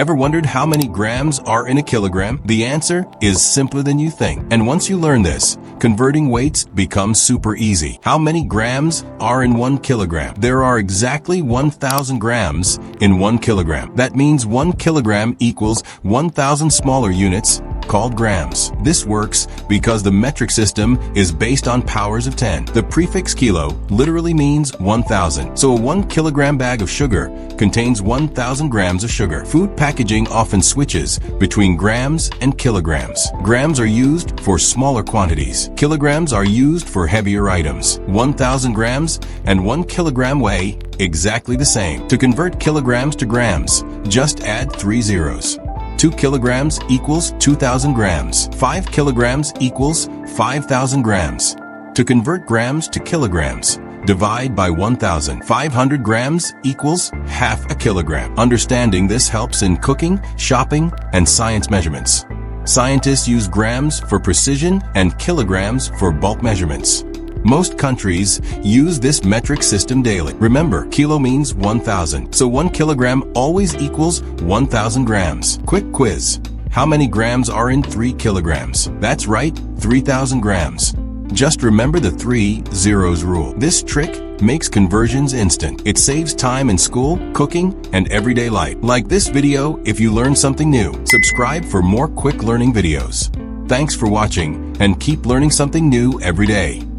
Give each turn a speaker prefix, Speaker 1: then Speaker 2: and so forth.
Speaker 1: Ever wondered how many grams are in a kilogram? The answer is simpler than you think. And once you learn this, converting weights becomes super easy. How many grams are in 1 kilogram? There are exactly 1,000 grams in 1 kilogram. That means 1 kilogram equals 1,000 smaller units called grams. This works because the metric system is based on powers of 10. The prefix kilo literally means 1,000. So a 1 kilogram bag of sugar contains 1,000 grams of sugar. Food packaging often switches between grams and kilograms. Grams are used for smaller quantities. Kilograms are used for heavier items. 1,000 grams and 1 kilogram weigh exactly the same. To convert kilograms to grams, just add 3 zeros. 2 kilograms equals 2,000 grams. 5 kilograms equals 5,000 grams. To convert grams to kilograms, divide by 1,000. 500 grams equals half a kilogram. Understanding this helps in cooking, shopping, and science measurements. Scientists use grams for precision and kilograms for bulk measurements. Most countries use this metric system daily. Remember, kilo means 1,000, so 1 kilogram always equals 1,000 grams. Quick quiz. How many grams are in 3 kilograms? That's right, 3,000 grams. Just remember the 3 zeros rule. This trick makes conversions instant. It saves time in school, cooking, and everyday life. Like this video if you learned something new. Subscribe for more quick learning videos. Thanks for watching, and keep learning something new every day.